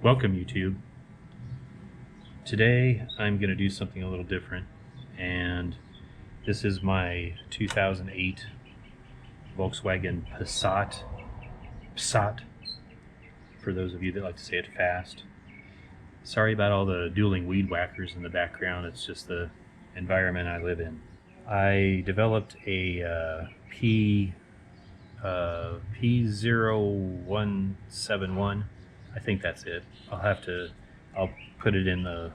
Welcome, YouTube. Today I'm going to do something a little different, and this is my 2008 Volkswagen Passat, for those of you that like to say it fast. Sorry about all the dueling weed whackers in the background, it's just the environment I live in. I developed a P0171. I think that's it. I'll put it in the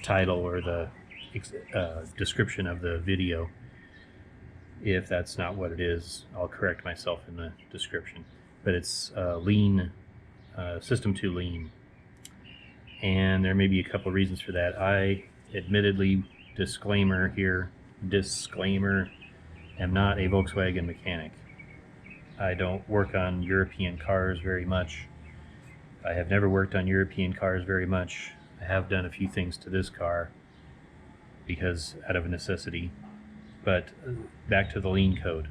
title or the description of the video. If that's not what it is, I'll correct myself in the description. But it's lean, System 2 lean. And there may be a couple of reasons for that. I admittedly, disclaimer, am not a Volkswagen mechanic. I don't work on European cars very much. I have never worked on European cars very much. I have done a few things to this car because out of necessity. But back to the lean code.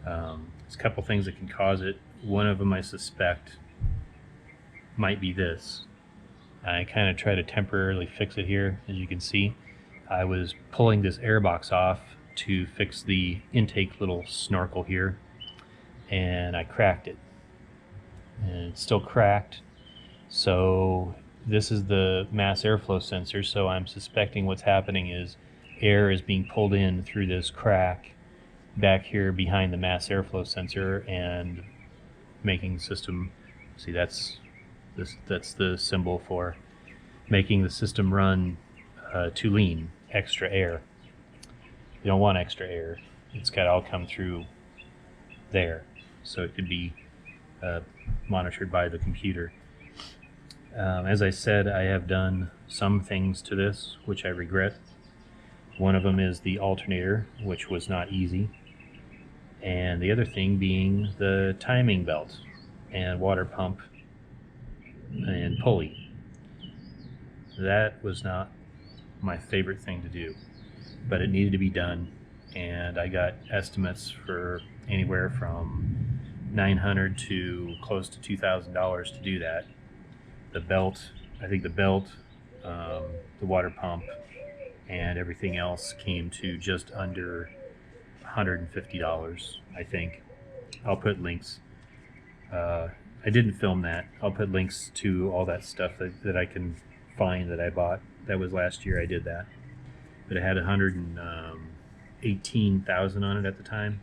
There's a couple things that can cause it. One of them I suspect might be this. I kind of try to temporarily fix it here, as you can see. I was pulling this airbox off to fix the intake little snorkel here, and I cracked it. And it's still cracked. So this is the mass airflow sensor, so I'm suspecting what's happening is air is being pulled in through this crack back here behind the mass airflow sensor and making the system, see, that's the symbol for making the system run too lean, extra air. You don't want extra air. It's got to all come through there, so it could be monitored by the computer. As I said, I have done some things to this which I regret. One of them is the alternator, which was not easy, and the other thing being the timing belt and water pump and pulley. That was not my favorite thing to do, but it needed to be done, and I got estimates for anywhere from $900 to close to $2,000 to do that. The belt, the water pump, and everything else came to just under $150, I think. I'll put links. I didn't film that. I'll put links to all that stuff that I can find that I bought. That was last year I did that. But it had 118,000 on it at the time,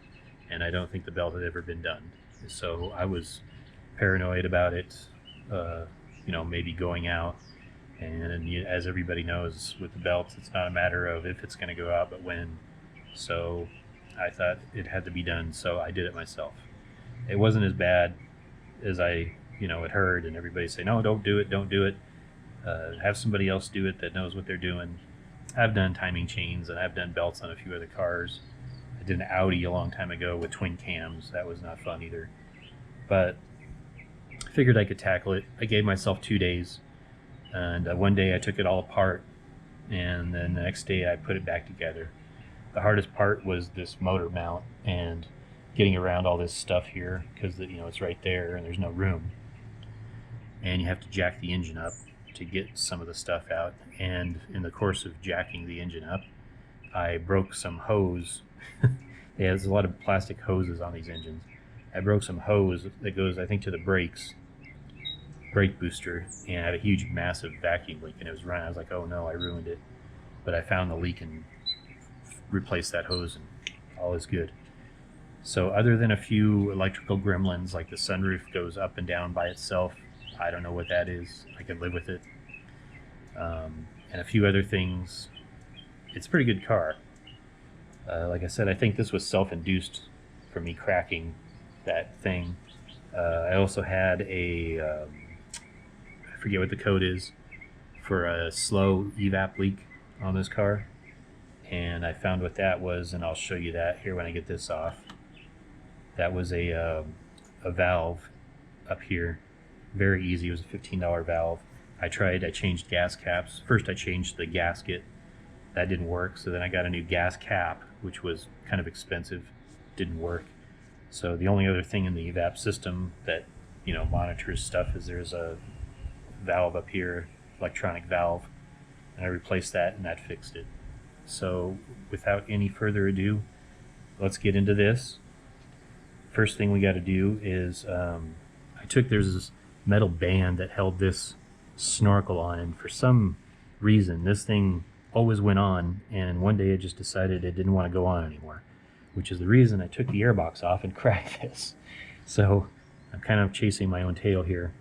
and I don't think the belt had ever been done. So I was paranoid about it, maybe going out. And as everybody knows, with the belts, it's not a matter of if it's going to go out, but when. So I thought it had to be done, so I did it myself. It wasn't as bad as I had heard, and everybody say, no, don't do it, have somebody else do it that knows what they're doing. I've done timing chains, and I've done belts on a few other cars. I did an Audi a long time ago with twin cams. That was not fun either. But I figured I could tackle it. I gave myself 2 days, and one day I took it all apart, and then the next day I put it back together. The hardest part was this motor mount and getting around all this stuff here, because it's right there and there's no room, and you have to jack the engine up to get some of the stuff out. And in the course of jacking the engine up, I broke some hose. There's a lot of plastic hoses on these engines. I broke some hose that goes, I think, to the brake booster, and I had a huge, massive vacuum leak, and it was running. I was like, oh no, I ruined it. But I found the leak and replaced that hose, and all is good. So other than a few electrical gremlins, like the sunroof goes up and down by itself, I don't know what that is. I can live with it. And a few other things. It's a pretty good car. Like I said, I think this was self-induced for me cracking that thing. I also had I forget what the code is, for a slow evap leak on this car. And I found what that was, and I'll show you that here when I get this off. That was a valve up here. Very easy. It was a $15 valve. I changed gas caps. First I changed the gasket. That didn't work, so then I got a new gas cap, which was kind of expensive. Didn't work. So the only other thing in the evap system that monitors stuff is there's a valve up here, electronic valve, and I replaced that, and that fixed it. So without any further ado, let's get into this. First thing we got to do is there's this metal band that held this snorkel on, and for some reason this thing always went on, and one day it just decided it didn't want to go on anymore, which is the reason I took the airbox off and cracked this. So I'm kind of chasing my own tail here.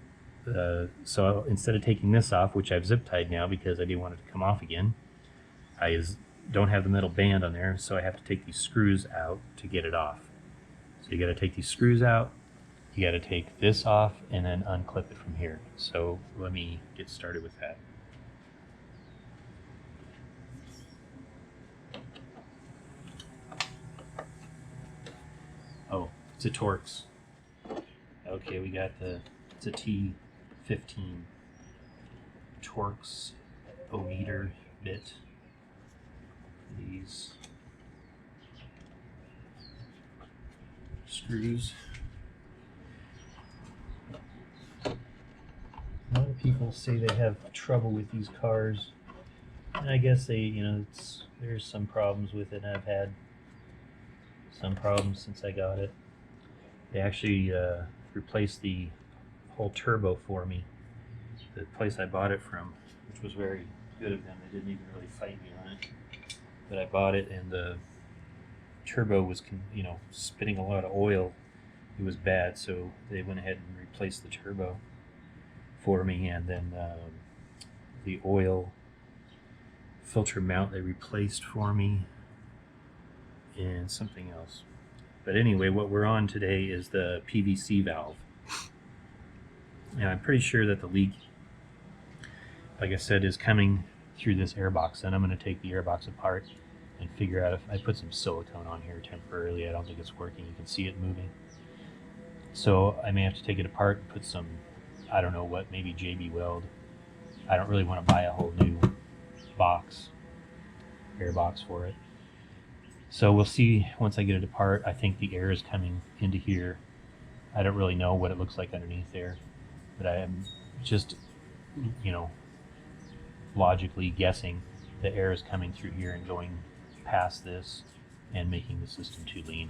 So instead of taking this off, which I've zip tied now because I didn't want it to come off again, I don't have the metal band on there, so I have to take these screws out to get it off. So you got to take these screws out, you got to take this off, and then unclip it from here. So let me get started with that. Oh, it's a Torx. Okay, we got it's a T15 Torx ohmmeter bit. These screws. A lot of people say they have trouble with these cars, and I guess there's some problems with it. I've had some problems since I got it. They actually replaced the whole turbo for me. The place I bought it from, which was very good of them, they didn't even really fight me on it. But I bought it, and the turbo was, spitting a lot of oil. It was bad, so they went ahead and replaced the turbo for me, and then the oil filter mount they replaced for me, and something else. But anyway, what we're on today is the PVC valve. And I'm pretty sure that the leak, like I said, is coming through this airbox, and I'm going to take the airbox apart and figure out if I put some silicone on here temporarily. I don't think it's working. You can see it moving. So I may have to take it apart and put some, I don't know what, maybe JB Weld. I don't really want to buy a whole new airbox for it. So we'll see once I get it apart. I think the air is coming into here. I don't really know what it looks like underneath there, but I am just, logically guessing the air is coming through here and going past this and making the system too lean.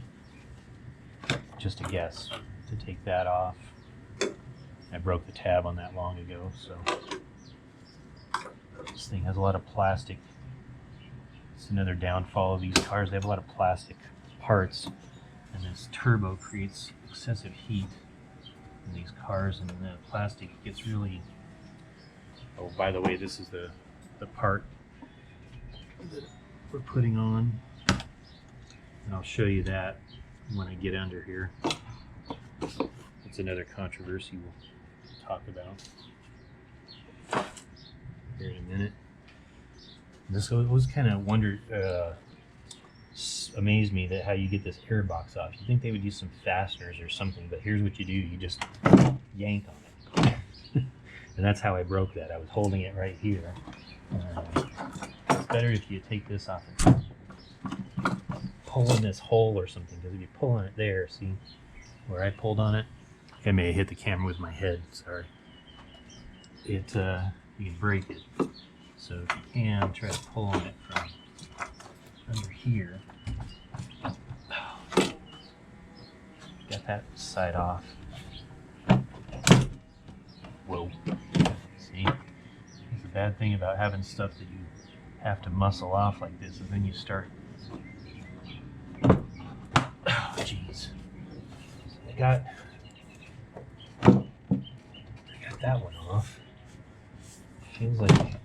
Just a guess. To take that off. I broke the tab on that long ago, so this thing has a lot of plastic. It's another downfall of these cars. They have a lot of plastic parts, and this turbo creates excessive heat in these cars, and the plastic gets really... Oh, by the way, this is the part that we're putting on, and I'll show you that when I get under here. It's another controversy we'll talk about here in a minute. This was kind of amazed me that how you get this airbox off. You think they would use some fasteners or something, but here's what you do: you just yank on it. And that's how I broke that. I was holding it right here. It's better if you take this off and pull in this hole or something, because if you pull on it there, see where I pulled on it? I may have hit the camera with my head, sorry. You can break it. So if you can, try to pull on it from under here. Got that side off. Whoa. See? That's the bad thing about having stuff that you have to muscle off like this, is then you start... Oh, jeez. I got that one off. Feels like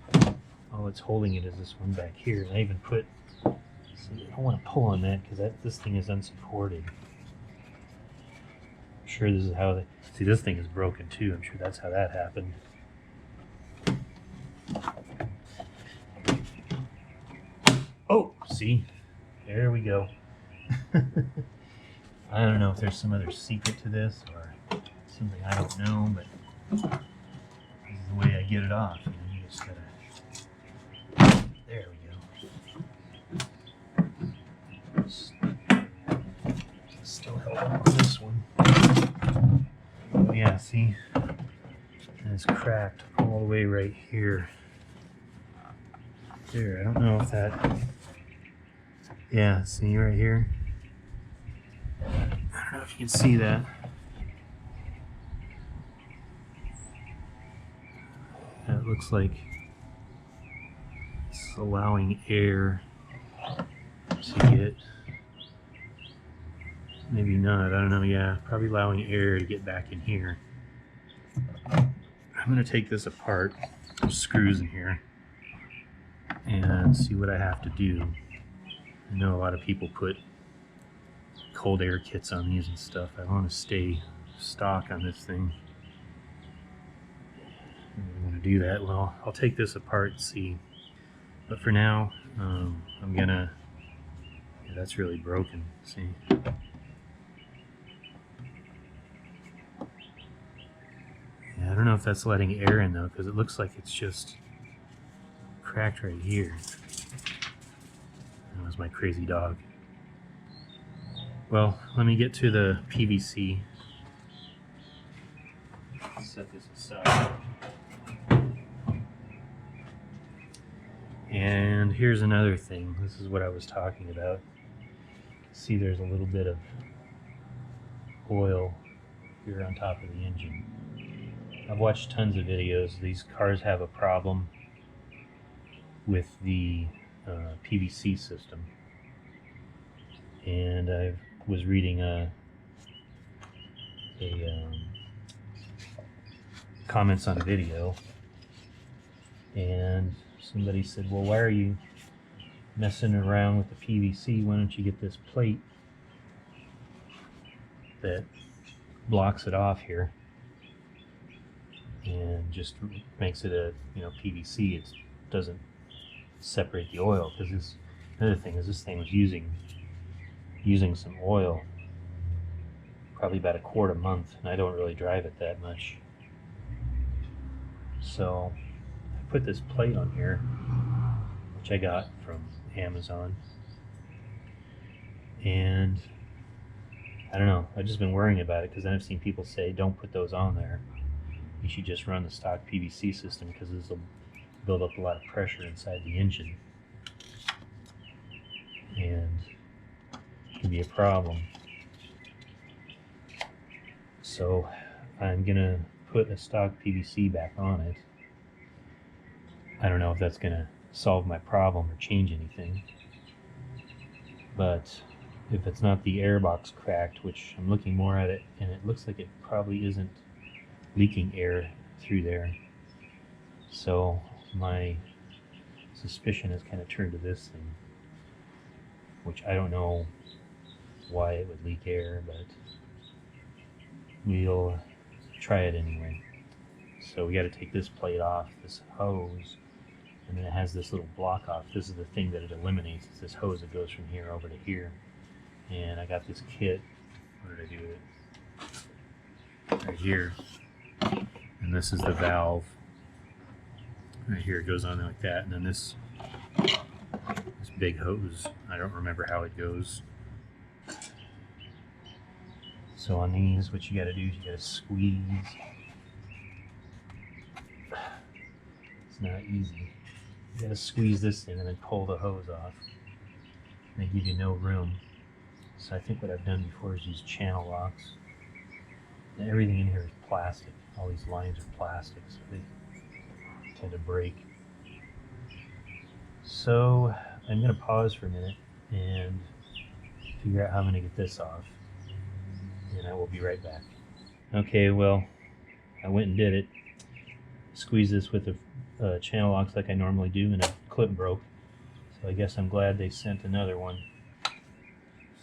all it's holding it is this one back here. And I even put... See, I don't want to pull on that because this thing is unsupported. I'm sure this is how they... See, this thing is broken too. I'm sure that's how that happened. Oh, see? There we go. I don't know if there's some other secret to this or something I don't know, but this is the way I get it off. You just gotta... There we go. Still held on this one. Oh, yeah, see? And it's cracked, of all the way right here. There, I don't know if that, yeah, see right here? I don't know if you can see that. That looks like it's allowing air to get, maybe not, I don't know, yeah, probably allowing air to get back in here. I'm going to take this apart, there's screws in here, and see what I have to do. I know a lot of people put cold air kits on these and stuff. I want to stay stock on this thing. I want to do that. Well, I'll take this apart and see. But for now, I'm gonna, yeah, that's really broken, see? Yeah, I don't know if that's letting air in though, because it looks like it's just cracked right here. That was my crazy dog. Well, let me get to the PVC. Set this aside. And here's another thing. This is what I was talking about. See, there's a little bit of oil here on top of the engine. I've watched tons of videos. These cars have a problem with the PVC system. And I was reading comments on a video, and somebody said, well, why are you messing around with the PVC? Why don't you get this plate that blocks it off here and just makes it a, you know, PVC. It doesn't separate the oil, because this, another thing is, this thing was using some oil probably about a quart a month, and I don't really drive it that much. So I put this plate on here, which I got from Amazon, and I don't know, I've just been worrying about it, because then I've seen people say don't put those on there, you should just run the stock PVC system, because this will build up a lot of pressure inside the engine and it can be a problem. So I'm gonna put a stock PVC back on it. I don't know if that's gonna solve my problem or change anything, but if it's not the airbox cracked, which I'm looking more at it, and it looks like it probably isn't leaking air through there, so my suspicion has kind of turned to this thing, which I don't know why it would leak air, but we'll try it anyway. So we got to take this plate off, this hose, and then it has this little block off. This is the thing that it eliminates. It's this hose that goes from here over to here. And I got this kit. What did I do with it? Right here. And this is the valve. Right here, it goes on like that. And then this big hose, I don't remember how it goes. So on these, what you got to do is you got to squeeze. It's not easy. You got to squeeze this in and then pull the hose off. And they give you no room. So I think what I've done before is use channel locks. And everything in here is plastic. All these lines are plastic, so they tend to break. So I'm going to pause for a minute and figure out how I'm going to get this off. And I will be right back. Okay, well, I went and did it. Squeezed this with the channel locks like I normally do, and a clip broke. So I guess I'm glad they sent another one.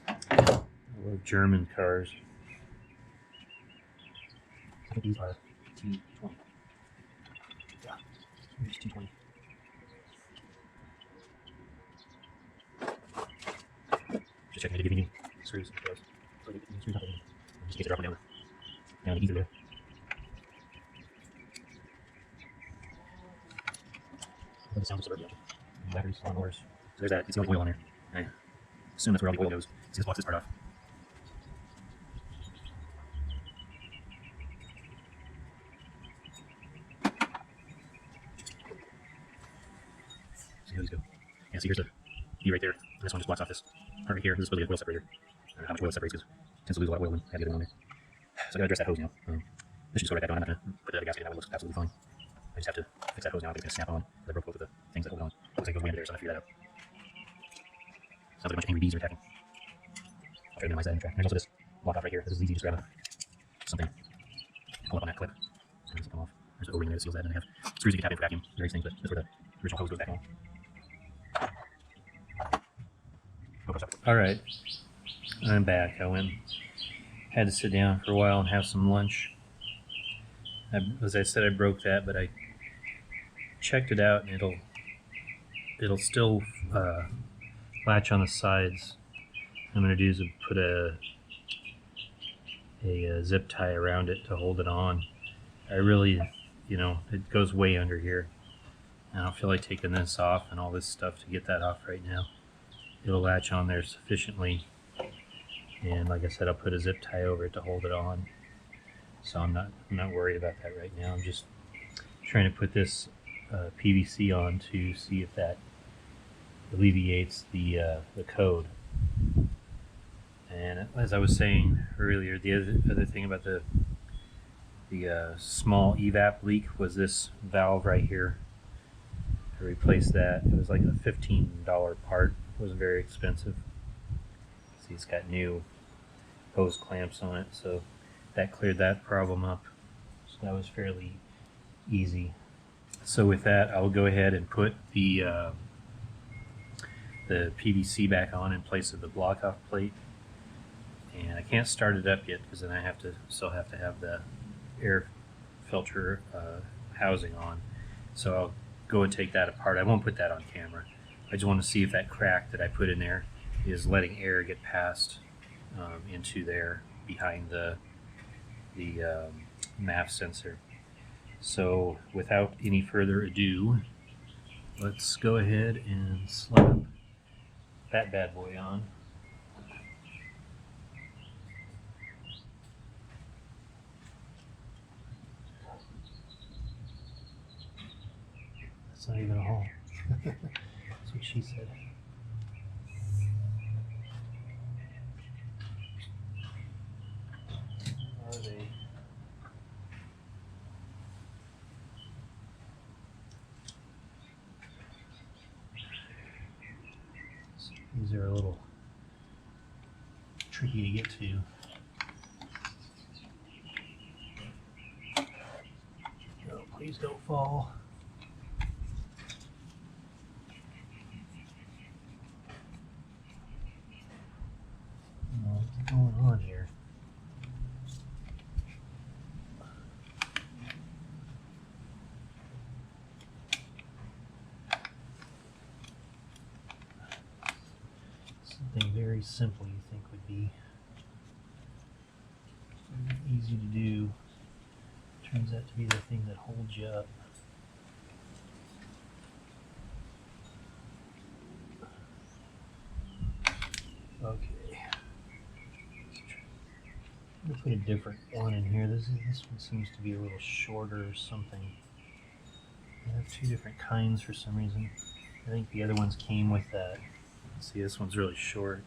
I love German cars. I think these are T20. Yeah, maybe T20. Just checking to give me screws. So I get the screws out of them. Just in case they're up and down the geezer there. I love the sound of Suburbia. Batteries, lawnmowers. So there's that. It's the only oil on there. I assume that's where all the oil goes. So just block this part off. see how these go. Yeah, see, here's the V right there. And this one just blocks off this part right here. This is supposed to be a oil separator. I don't know how much oil it separates because it tends to lose a lot of oil when I have the other one on there. So I gotta address that hose now. This should just go right back on. I'm not gonna put the other gasket in. That one looks absolutely fine. I just have to fix that hose now. I think it's gonna snap on. I broke both of the things that hold it on. Looks like it goes way under there, so I'm gonna figure that out. Sounds like a bunch of angry bees are attacking. I'll try to minimize that in the track. There's also this block off right here. This is easy. Just grab something, pull up on that clip, and this will come off. There's an O-ring there that seals that, and I have screws you can tap in for vacuum, various things, but that's where the original hose goes back on. All right, I'm back. Had to sit down for a while and have some lunch. As I said, I broke that, but I checked it out, and it'll still latch on the sides. What I'm going to do is put a zip tie around it to hold it on. I really, it goes way under here. I don't feel like taking this off and all this stuff to get that off right now. It'll latch on there sufficiently, and like I said, I'll put a zip tie over it to hold it on. So I'm not worried about that right now. I'm just trying to put this PVC on to see if that alleviates the code. And as I was saying earlier, the other thing about the small evap leak was this valve right here. I replaced that. It was like a $15 part. It wasn't very expensive. See, it's got new hose clamps on it, so that cleared that problem up. So that was fairly easy. So with that, I'll go ahead and put the PVC back on in place of the block-off plate. And I can't start it up yet because then I still have to have the air filter housing on. So I'll go and take that apart. I won't put that on camera. I just want to see if that crack that I put in there is letting air get past into there behind the MAF sensor. So without any further ado, let's go ahead and slap that bad boy on. That's not even a hole. That's what she said. Are they? These are a little tricky to get to. Oh, please don't fall. What's going on here? Something very simple you think would be easy to do turns out to be the thing that holds you up. Okay. I'm going to put a different one in here. This one seems to be a little shorter or something. I have two different kinds for some reason. I think the other ones came with that. See, this one's really short.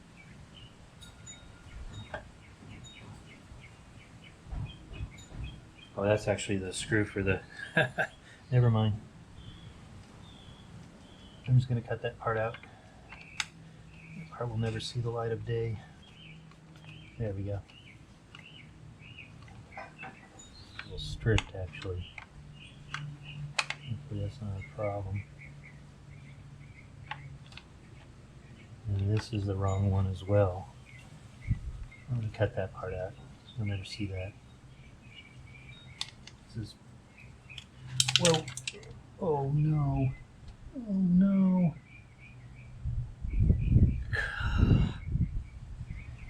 Oh, that's actually the screw for the... Never mind. I'm just going to cut that part out. That part will never see the light of day. There we go. It's a little stripped, actually. Hopefully that's not a problem. And this is the wrong one as well. I'm going to cut that part out. You'll never see that. This is... Well... Oh no. Oh no.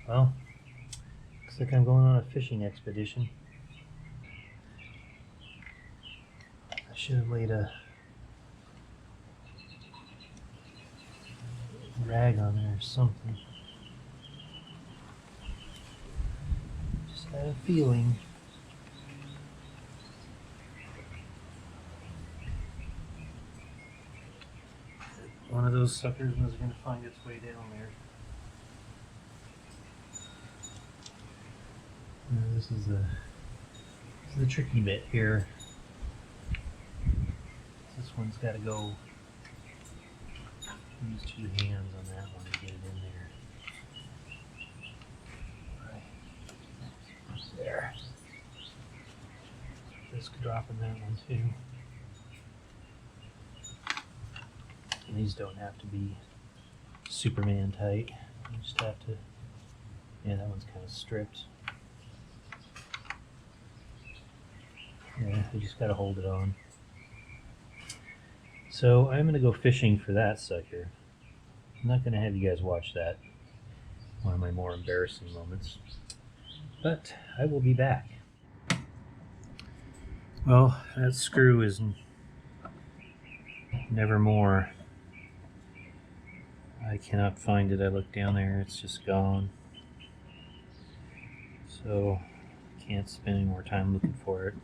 Well, looks like I'm going on a fishing expedition. I should have laid a rag on there or something. Just had a feeling. one of those suckers was going to find its way down there. This is the tricky bit here. This one's got to go. Use two hands on that one to get it in there. Right there. This could drop in that one too. And these don't have to be Superman tight. You just have to. Yeah, that one's kind of stripped. Yeah, you just got to hold it on. So I'm going to go fishing for that sucker. I'm not going to have you guys watch that. One of my more embarrassing moments. But I will be back. Well, that screw is nevermore. I cannot find it. I looked down there, it's just gone. So I can't spend any more time looking for it.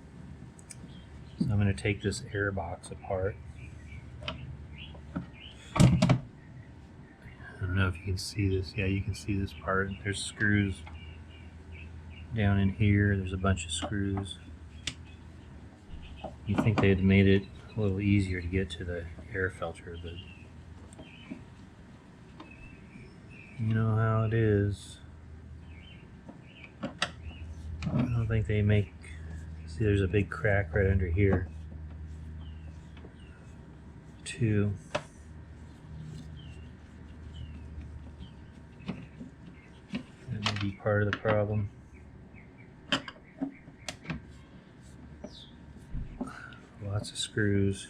So I'm going to take this airbox apart. I don't know if you can see this. Yeah, you can see this part. There's screws down in here. There's a bunch of screws. You think they'd made it a little easier to get to the air filter, but you know how it is. I don't think they make. See, there's a big crack right under here too. That may be part of the problem. Lots of screws.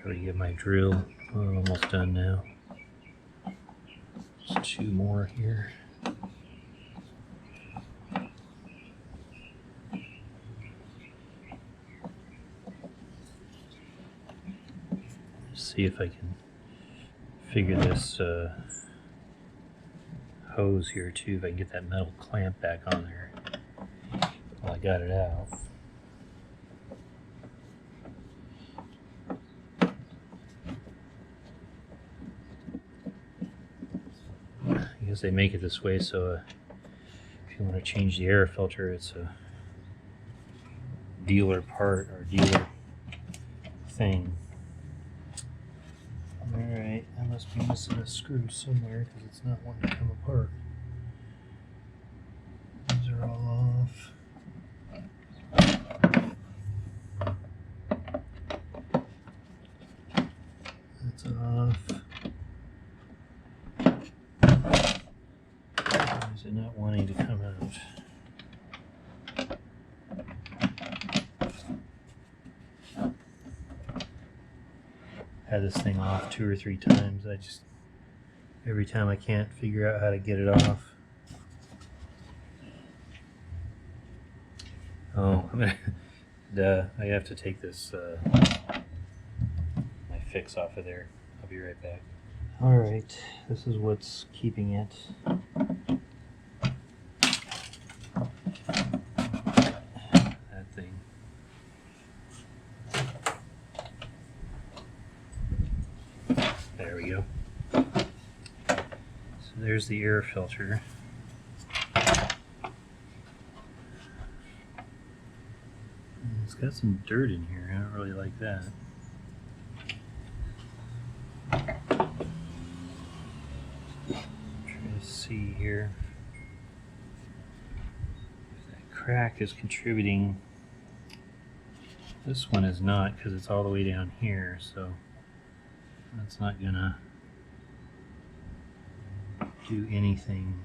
Probably get my drill. Oh, almost done now. There's two more here. See if I can figure this hose here too, if I can get that metal clamp back on there. Well, I got it out. I guess they make it this way so if you want to change the air filter, it's a dealer part or dealer thing. Alright, I must be missing a screw somewhere because it's not wanting to come apart. These are all off. That's off. Why is it not wanting to come out? Had this thing off 2 or 3 times. Every time I can't figure out how to get it off. Oh, I have to take this my fix off of there. I'll be right back. All right, this is what's keeping it. That thing. There we go. So there's the air filter. It's got some dirt in here. I don't really like that. Try to see here if that crack is contributing. This one is not because it's all the way down here, so that's not gonna do anything.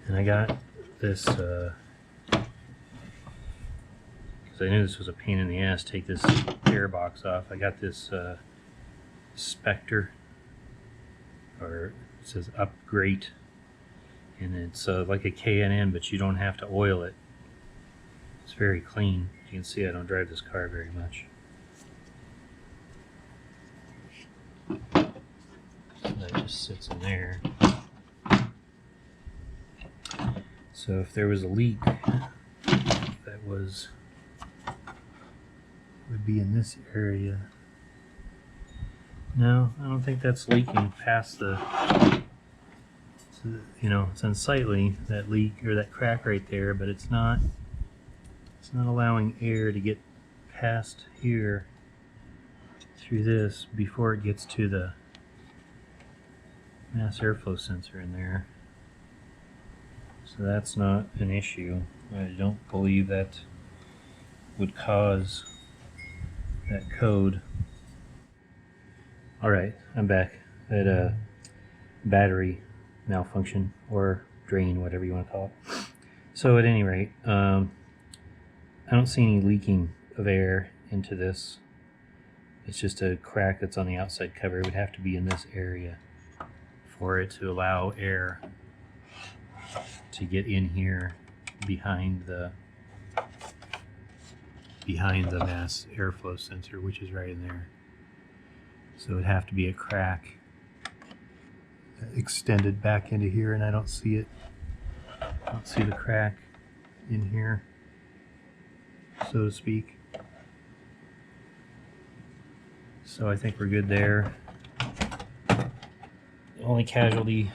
And I got this because I knew this was a pain in the ass. Take this airbox off. I got this Spectre, or it says upgrade, and it's like a K&N, but you don't have to oil it. It's very clean. You can see I don't drive this car very much. So that just sits in there. So if there was a leak, that would be in this area. No, I don't think that's leaking past the, you know, it's unsightly, that leak or that crack right there, but it's not allowing air to get past here through this before it gets to the mass airflow sensor in there. So that's not an issue. I don't believe that would cause that code. Alright, I'm back. I had a battery malfunction, or drain, whatever you want to call it. So at any rate, I don't see any leaking of air into this. It's just a crack that's on the outside cover. It would have to be in this area for it to allow air to get in here behind the mass airflow sensor, which is right in there. So it'd have to be a crack extended back into here, and I don't see it. I don't see the crack in here, so to speak. So I think we're good there. The only casualty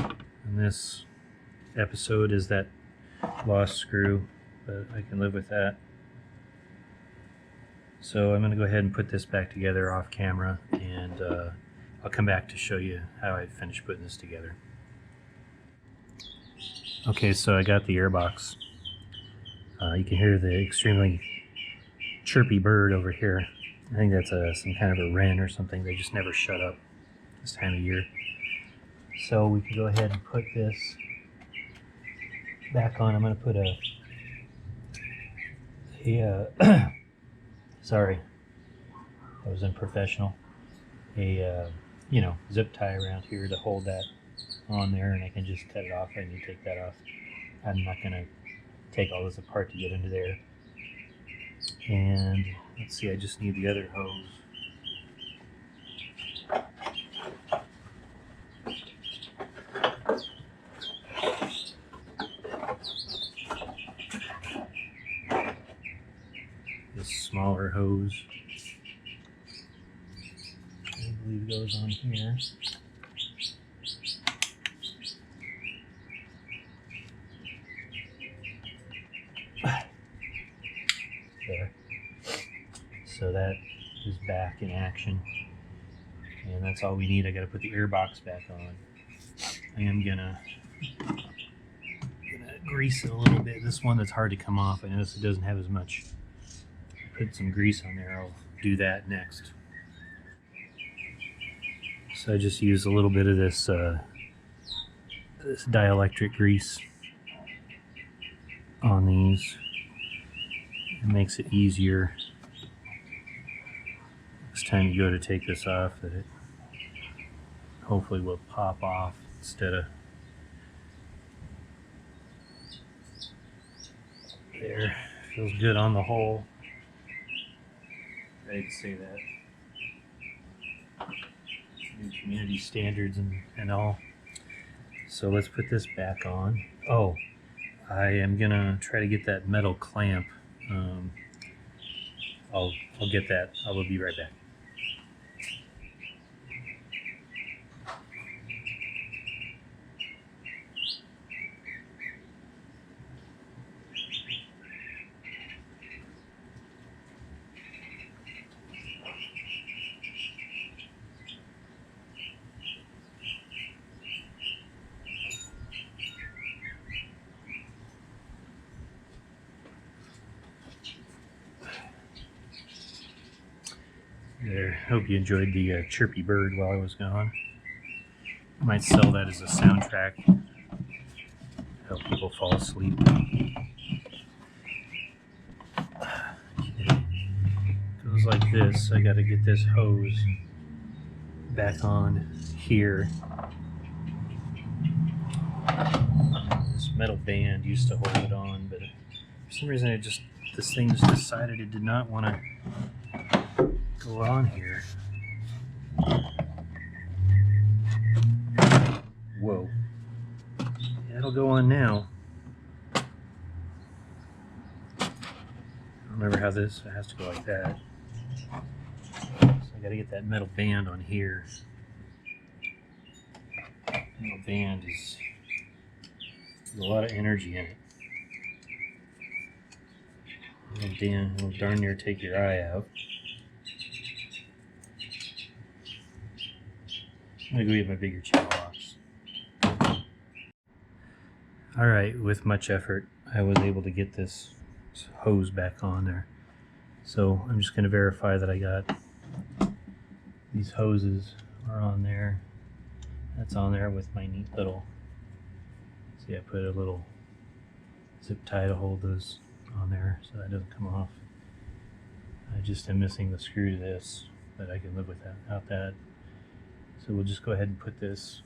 in this episode is that lost screw, but I can live with that. So I'm going to go ahead and put this back together off camera, and I'll come back to show you how I finished putting this together. Okay, so I got the airbox. You can hear the extremely chirpy bird over here. I think that's some kind of a wren or something. They just never shut up this time of year. So we can go ahead and put this back on. I'm going to put sorry, that was unprofessional. You know, zip tie around here to hold that on there, and I can just cut it off. I need to take that off. I'm not going to take all this apart to get into there. And let's see, I just need the other hose. This smaller hose, I believe, goes on here. There. So that is back in action, and that's all we need. I got to put the airbox back on. I am gonna grease it a little bit. This one that's hard to come off. I notice it doesn't have as much. Put some grease on there. I'll do that next. So I just use a little bit of this this dielectric grease on these. It makes it easier next time you go to take this off, that it hopefully will pop off instead of there. Feels good on the hole. I hate to say that. New community standards and all. So let's put this back on. Oh, I am gonna try to get that metal clamp. I'll get that. I will be right back. There. Hope you enjoyed the chirpy bird while I was gone. I might sell that as a soundtrack. Help people fall asleep. Okay. Goes like this. I got to get this hose back on here. This metal band used to hold it on, but for some reason this thing just decided it did not want to go on here. Whoa. Yeah, it'll go on now. remember how this, it has to go like that. So I gotta get that metal band on here. Metal band is, there's a lot of energy in it. It'll darn near take your eye out. I'm gonna go get my bigger channel box. Alright, with much effort, I was able to get this hose back on there. So I'm just gonna verify that I got these hoses are on there. That's on there with my neat little, see, I put a little zip tie to hold those on there so that doesn't come off. I just am missing the screw to this, but I can live without that. So we'll just go ahead and put this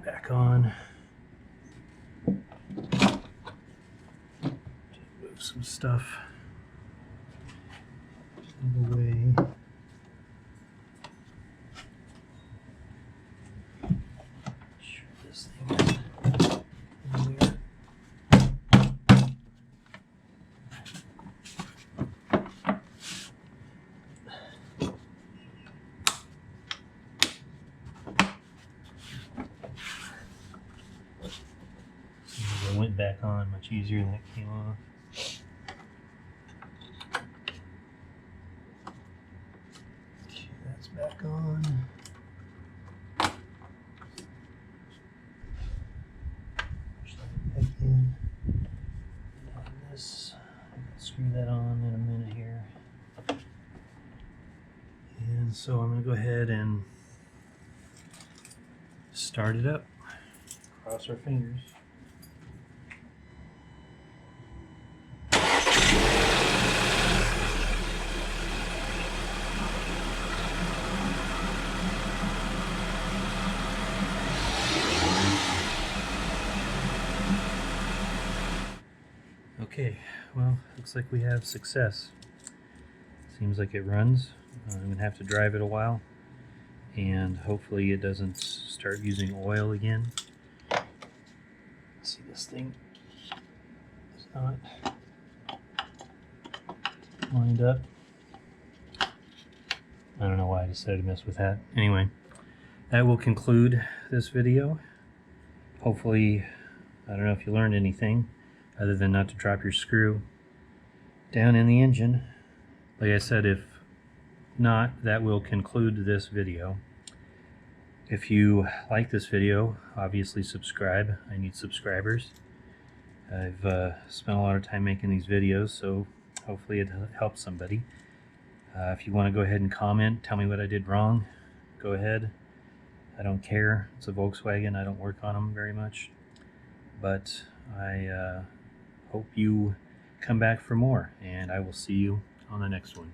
back on. Move some stuff in the way. Sure this thing is in there. It went back on much easier than it came off. Okay, that's back on. Push that back in. And this, I'll screw that on in a minute here. And so I'm going to go ahead and start it up. Cross our fingers. Okay, well, looks like we have success. Seems like it runs. I'm going to have to drive it a while, and hopefully it doesn't start using oil again. See, this thing is not lined up. I don't know why I decided to mess with that. Anyway, that will conclude this video. Hopefully, I don't know if you learned anything other than not to drop your screw down in the engine. Like I said, if not, that will conclude this video. If you like this video, obviously subscribe. I need subscribers. I've spent a lot of time making these videos, so hopefully it helps somebody. If you want to go ahead and comment, tell me what I did wrong, go ahead. I don't care. It's a Volkswagen. I don't work on them very much. But I hope you come back for more, and I will see you on the next one.